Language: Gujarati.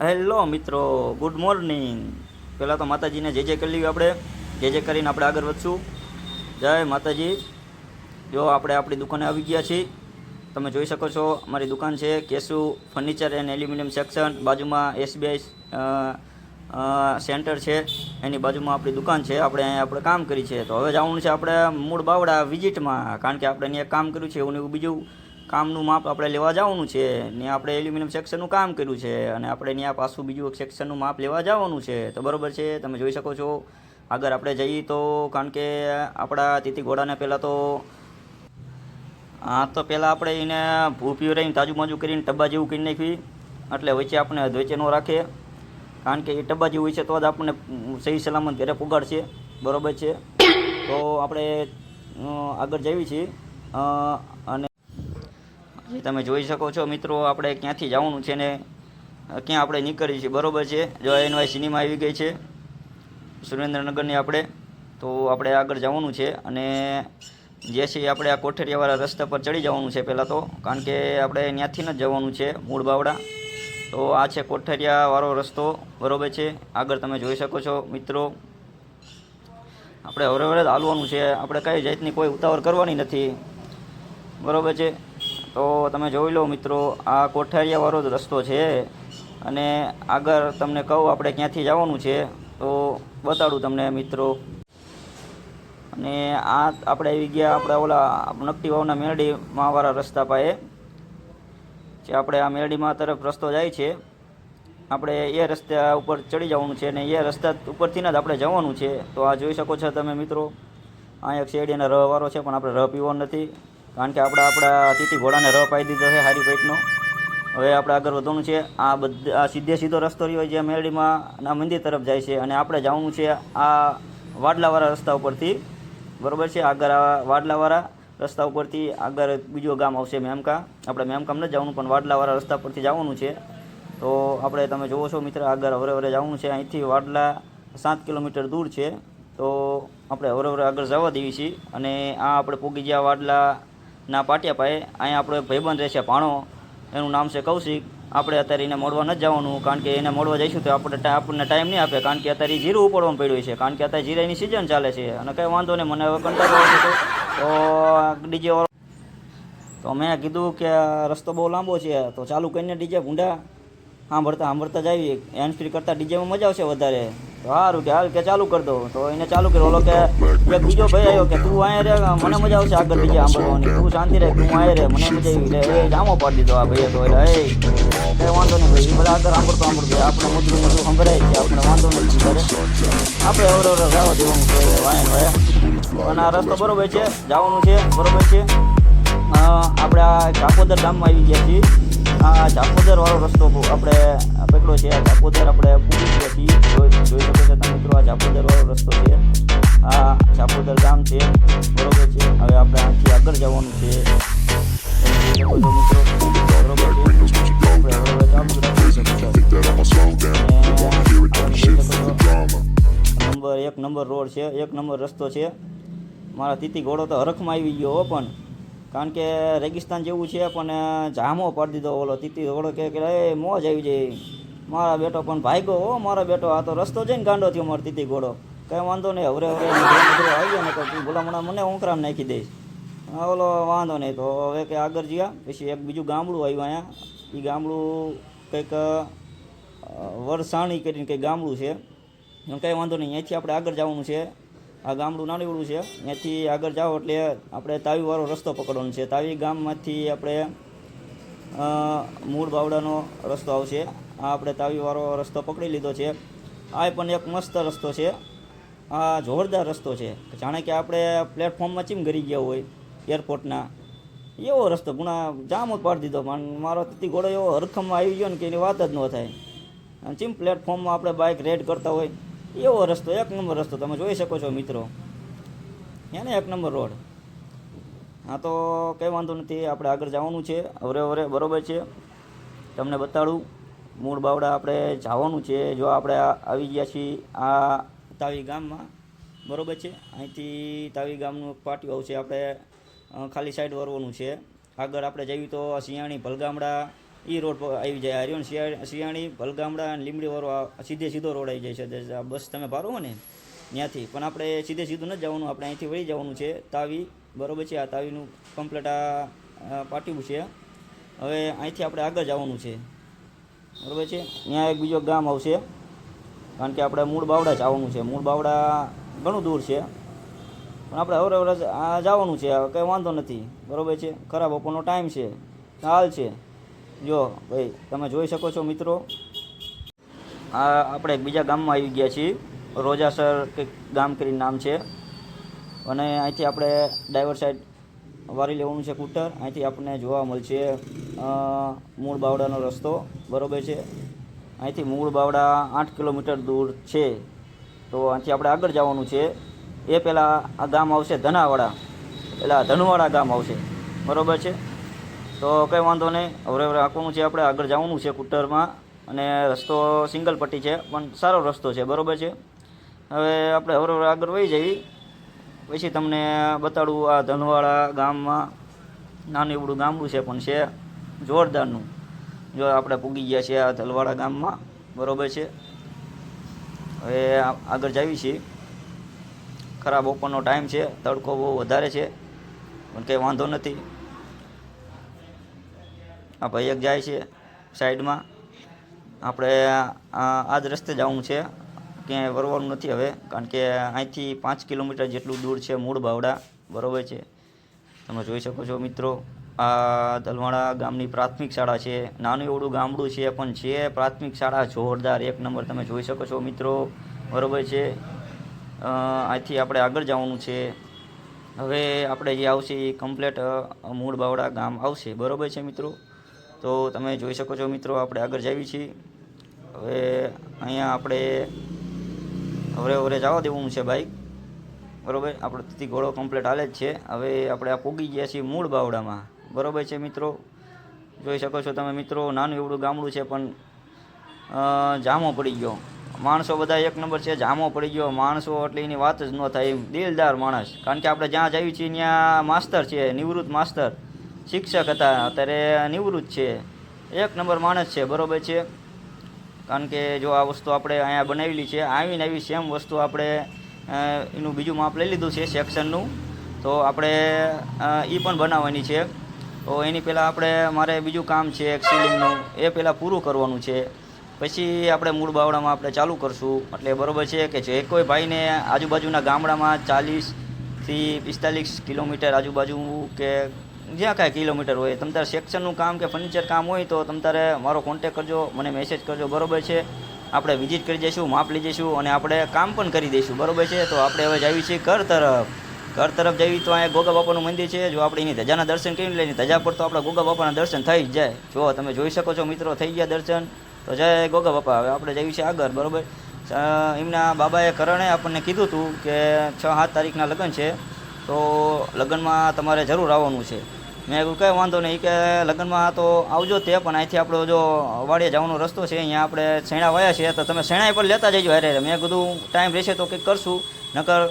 હેલો મિત્રો, ગુડ મોર્નિંગ. પહેલાં તો માતાજીને જય જય કરી લઈએ આપણે. જય જય કરીને આપણે આગળ વધશું. જય માતાજી. જો આપણે આપણી દુકાને આવી ગયા છીએ. તમે જોઈ શકો છો અમારી દુકાન છે Keshu furniture and aluminium section. બાજુમાં એસબીઆઈ સેન્ટર છે, એની બાજુમાં આપણી દુકાન છે. આપણે અહીંયા આપણે કામ કરી છે. તો હવે જવાનું છે આપણે મૂળ બાવડા વિઝિટમાં, કારણ કે આપણે અહીંયા કામ કર્યું છે એવું ને એવું બીજું કામનું માપ આપણે લેવા જવાનું છે ને. આપણે એલ્યુમિનિયમ સેક્શનનું કામ કર્યું છે અને આપણે ત્યાં પાછું બીજું એક સેક્શનનું માપ લેવા જવાનું છે. તો બરાબર છે, તમે જોઈ શકો છો. આગળ આપણે જઈએ તો, કારણ કે આપણા તીતી ઘોડાને પહેલાં તો પહેલાં આપણે એને ભૂ પીવરાઈને તાજુમાજુ કરીને ટબ્બા જેવું કરી નાખવી, એટલે વચ્ચે આપણે વચ્ચે ન રાખે, કારણ કે એ ટબ્બા જેવું હોય છે તો જ આપણને સહી સલામત ઘરે પુગાડશે. બરાબર છે, તો આપણે આગળ જઈએ છીએ. અને તમે જોઈ શકો છો મિત્રો, આપણે ક્યાંથી જવાનું છે ને ક્યાં આપણે નીકળીએ છીએ. બરાબર છે, જો એનવાય સિનેમા આવી ગઈ છે સુરેન્દ્રનગરની આપણે. તો આપણે આગળ જવાનું છે અને જે છે આપણે આ કોઠેરિયાવાળા રસ્તા પર ચડી જવાનું છે પહેલાં તો, કારણ કે આપણે ત્યાંથી જ જવાનું છે મૂળ બાવડા. તો આ છે કોઠેરિયાવાળો રસ્તો. બરાબર છે, આગળ તમે જોઈ શકો છો મિત્રો. આપણે હવરે હવરે હાલવાનું છે, આપણે કઈ જાતની કોઈ ઉતાવળ કરવાની નથી. બરાબર છે, તો તમે જોઈ લો મિત્રો, આ કોઠારિયાવાળો જ રસ્તો છે. અને આગળ તમને કહું આપણે ક્યાંથી જવાનું છે તો બતાડું તમને મિત્રો. અને આ આપણે આવી ગયા આપણે ઓલા નકટી વાવના મેરડીમાં વાળા રસ્તા પાસે જે આપણે આ મેરડીમાં તરફ રસ્તો જાય છે. આપણે એ રસ્તા ઉપર ચડી જવાનું છે અને એ રસ્તા ઉપરથી જ આપણે જવાનું છે. તો આ જોઈ શકો છો તમે મિત્રો, આ એક શેરડીના રહ વાળો છે, પણ આપણે રહ પીવો નથી, કારણ કે આપણા તીતી ઘોડાને રહ પાઈ દીધો છે હારી પેટનો. હવે આપણે આગળ વધવાનું છે. આ સીધો રસ્તો રહ્યો જે મેરડીમાં ના મંદિર તરફ જાય છે, અને આપણે જવાનું છે આ વાડલાવાળા રસ્તા ઉપરથી. બરાબર છે, આગળ આ વાડલાવાળા રસ્તા ઉપરથી આગળ બીજું ગામ આવશે મેમકા. આપણે મેમકામ નથી જવાનું, પણ વાડલાવાળા રસ્તા પરથી જવાનું છે. તો આપણે તમે જોવો છો મિત્ર, આગળ હવરે જવાનું છે. અહીંથી વાડલા 7 કિલોમીટર દૂર છે. તો આપણે હવરે આગળ જવા દેવી છીએ. અને આ આપણે પૂગી ગયા વાડલાના પાટિયા પાસે. અહીંયા આપણે ભાઈબંધ રહેશે ભાણો, એનું નામ છે કૌશિક. આપણે અત્યારે એને મળવા નથી જવાનું, કારણ કે એને મળવા જઈશું તો આપણને ટાઈમ નહીં આપે, કારણ કે અત્યારે જીરું ઉપાડવાનું પડ્યું છે, કારણ કે અત્યારે જીરાની સિઝન ચાલે છે. અને કંઈ વાંધો નહીં, મને હવે કંટાળો આવે છે. તો ડીજે વાળો, તો મેં કીધું કે રસ્તો બહુ લાંબો છે, તો ચાલુ કરીને ડીજે ભૂંડા સાંભળતા જ આવી. હેન્ડ ફ્રી કરતાં ડીજેમાં મજા આવશે વધારે. તો સારું કે હાલ કે ચાલુ કરી દો. તો એને ચાલુ કર્યો. ઓલો કે એક બીજો ભાઈ આવ્યો કે તું અહીંયા રે, મને મજા આવશે આગળ ડીજે સાંભળવાની, તું શાંતિ રહે, તું અહીંયા રે, મને મજા આવી. એટલે એ જામો પાડી દીધો આ ભાઈએ. તો એટલે કંઈ વાંધો નહીં ભાઈ, એ બધા આગળ સાંભળતો આપણે મધુર સંભળાય છે, આપણે વાંધો નથી ઘરે. આપણે અવર જવા દેવાનું છે વાયન ભાઈ. અને આ રસ્તો બરોબર છે, જવાનું છે. બરોબર છે, આપણે આ ચાકોદર ગામમાં આવી ગયા છીએ. આ ચાકોદર વાળો રસ્તો આપણે પકડ્યો છે. આ ચાકોદર આપણે પૂરી ગયા છીએ. જોઈ શકો છો તમે મિત્રો, આ ચાકોદર વાળો રસ્તો છે. આ ચાકોદર ગામ છે. બરોબર છે, હવે આપણે આથી આગળ જવાનું છે. જોઈ શકો છો મિત્રો, બરોબર છે. એક નંબર રોડ છે, એક નંબર રસ્તો છે. મારા તીતી ઘોડો તો હરખમાં આવી ગયો હો, પણ કારણ કે રેગિસ્તાન જેવું છે, પણ જામો પાડી દીધો ઓલો તીતી ઘોડો. કે એ મોજ આવી જાય મારા બેટો, પણ ભાગ્યો હો મારો બેટો. આ તો રસ્તો જઈને ગાંડો થયો મારો તીતી ઘોડો. કંઈ વાંધો નહીં, હવરે આવી ગયો ને તો ભલામણા મને ઊંકરામ નાખી દઈશ. ઓલો વાંધો નહીં. તો હવે કે આગળ ગયા પછી એક બીજું ગામડું આવ્યું અહીંયા. એ ગામડું કંઈક વરસાણી કરીને કંઈક ગામડું છે. કંઈ વાંધો નહીં, અહીંયાથી આપણે આગળ જવાનું છે. આ ગામડું નાનીવડું છે, ત્યાંથી આગળ જાઓ એટલે આપણે તાવીવાળો રસ્તો પકડવાનો છે. તાવી ગામમાંથી આપણે મૂળ બાવડાનો રસ્તો આવશે. આ આપણે તાવીવાળો રસ્તો પકડી લીધો છે. આ પણ એક મસ્ત રસ્તો છે. આ જોરદાર રસ્તો છે, જાણે કે આપણે પ્લેટફોર્મમાં ચીમ ગરી ગયા હોય એરપોર્ટના, એવો રસ્તો. ગુણા જામ જ પાડી દીધો. પણ મારો તીતી ઘોડો એવો હરખમમાં આવી ગયો ને કે એની વાત જ ન થાય. અને ચીમ પ્લેટફોર્મમાં આપણે બાઇક રેડ કરતા હોય એવો રસ્તો, એક નંબર રસ્તો. તમે જોઈ શકો છો મિત્રો, એને એક નંબર રોડ. હા, તો કંઈ વાંધો નથી, આપણે આગળ જવાનું છે હવરે. બરોબર છે, તમને બતાડું મૂળ બાવડા આપણે જવાનું છે. જો આપણે આવી ગયા છીએ આ તાવી ગામમાં. બરોબર છે, અહીંથી તાવી ગામનું પાટિયું આવશે. આપણે ખાલી સાઈડ વરવાનું છે. આગળ આપણે જઈએ તો સિયાણી ભલગામડા એ રોડ પર આવી જાય. હરિયોન શિયાળી ભલગામડા અને લીમડીવાળો સીધો રોડ આવી જાય છે. આ બસ તમે ભારો હો ને ત્યાંથી પણ આપણે સીધું નથી જવાનું, આપણે અહીંથી વળી જવાનું છે તાવી, બરોબર છે. આ તાવીનું કમ્પ્લીટ આ પાટિયું છે. હવે અહીંથી આપણે આગળ જવાનું છે, બરોબર છે. ત્યાં એક બીજો ગામ આવશે, કારણ કે આપણે મૂળ બાવડા જ આવવાનું છે. મૂળ બાવડા ઘણું દૂર છે, પણ આપણે હવે આ જવાનું છે, કંઈ વાંધો નથી, બરોબર છે. ખરાબ બપોરનો ટાઈમ છે, હાલ છે. જો ભાઈ તમે જોઈ શકો છો મિત્રો, આ આપણે બીજા ગામમાં આવી ગયા છીએ. રોજાસર કંઈક ગામ કરીને નામ છે. અને અહીંથી આપણે ડાઈવર સાઈડ વારી લેવાનું છે સ્કૂટર. અહીંથી આપણને જોવા મળશે મૂળ બાવડાનો રસ્તો, બરોબર છે. અહીંથી મૂળ બાવડા 8 કિલોમીટર દૂર છે. તો અહીંથી આપણે આગળ જવાનું છે. એ પહેલાં આ ગામ આવશે ધનાવાડા, એટલે ધનવાડા ગામ આવશે, બરોબર છે. તો કંઈ વાંધો નહીં, હવે રાખવાનું છે. આપણે આગળ જવાનું છે સ્કૂટરમાં, અને રસ્તો સિંગલ પટ્ટી છે, પણ સારો રસ્તો છે, બરોબર છે. હવે આપણે હવે આગળ વહી જઈએ, પછી તમને બતાડું. આ ધનવાડા ગામમાં નાનું એવડું ગામડું છે, પણ છે જોરદારનું. જો આપણે પૂગી ગયા છીએ આ ધલવાડા ગામમાં, બરોબર છે. હવે આગળ જઈએ છીએ. ખરાબ બપોરનો ટાઈમ છે, તડકો બહુ વધારે છે, પણ કંઈ વાંધો નથી. આ ભાઈ એક જાય છે સાઈડમાં. આપણે આ જ રસ્તે જવાનું છે, ક્યાંય વરવાનું નથી હવે, કારણ કે અહીંથી 5 કિલોમીટર જેટલું દૂર છે મૂળ બાવડા, બરોબર છે. તમે જોઈ શકો છો મિત્રો, આ ધલવાડા ગામની પ્રાથમિક શાળા છે. નાનું એવડું ગામડું છે, પણ છે પ્રાથમિક શાળા જોરદાર, એક નંબર. તમે જોઈ શકો છો મિત્રો, બરોબર છે. અહીંથી આપણે આગળ જવાનું છે. હવે આપણે જે આવશે એ કમ્પ્લેટ મૂળ બાવડા ગામ આવશે, બરોબર છે મિત્રો. તો તમે જોઈ શકો છો મિત્રો, આપણે આગળ જઈએ છીએ. હવે અહીંયા આપણે હવે જવા દેવું છે બાઈક, બરોબર. આપણે તેથી ઘોડો કમ્પ્લીટ હાલે જ છે. હવે આપણે આ પૂગી ગયા છીએ મૂળ બાવડામાં, બરોબર છે મિત્રો. જોઈ શકો છો તમે મિત્રો, નાનું એવડું ગામડું છે, પણ જામો પડી ગયો. માણસો બધા એક નંબર છે, જામો પડી ગયો માણસો, એટલે એની વાત જ ન થાય એમ. દિલદાર માણસ, કારણ કે આપણે જ્યાં જઈએ છીએ ત્યાં માસ્તર છે, નિવૃત્ત માસ્તર, શિક્ષક હતા, અત્યારે નિવૃત્ત છે. એક નંબર માણસ છે, બરોબર છે. કારણ કે જો આ વસ્તુ આપણે અહીંયા બનાવેલી છે, આવીને આવી સેમ વસ્તુ આપણે એનું બીજું માપ લઈ લીધું છે સેક્શનનું, તો આપણે એ પણ બનાવવાની છે. તો એની પહેલાં મારે બીજું કામ છે એક સીલિંગનું, એ પહેલાં પૂરું કરવાનું છે. પછી આપણે મૂળ બાવડામાં આપણે ચાલુ કરશું. એટલે બરોબર છે કે જે કોઈ ભાઈને આજુબાજુના ગામડામાં 40થી 45 કિલોમીટર આજુબાજુ કે જ્યાં કાંઈ કિલોમીટર હોય, તમ તારે સેક્શનનું કામ કે ફર્નિચર કામ હોય તો તમ તારે મારો કોન્ટેક કરજો, મને મેસેજ કરજો, બરોબર છે. આપણે વિઝિટ કરી જઈશું, માપ લઈ જઈશું, અને આપણે કામ પણ કરી દઈશું, બરોબર છે. તો આપણે હવે જઈએ છીએ ઘર તરફ જઈએ. તો અહીંયા ગોગા બાપાનું મંદિર છે. જો આપણે એની ધજાના દર્શન કરી લઈએ, ધજા પર તો આપણે ગોગા બાપાના દર્શન થઈ જ જાય. જો તમે જોઈ શકો છો મિત્રો, થઈ ગયા દર્શન. તો જય ગોગા બાપા. હવે આપણે જઈએ છીએ આગળ, બરોબર. એમના બાબાએ કરણે આપણને કીધું હતું કે 6-7 તારીખના લગ્ન છે, તો લગ્નમાં તમારે જરૂર આવવાનું છે. મેં કીધું કંઈ વાંધો નહીં, કે લગ્નમાં તો આવજો તે, પણ અહીંથી આપણો જો વાડીએ જવાનો રસ્તો છે, અહીંયા આપણે શેણા વાયા છે, તો તમે શેણાઈ પર લેતા જજો. અરે મેં કીધું ટાઈમ રહેશે તો કંઈક કરશું, નકર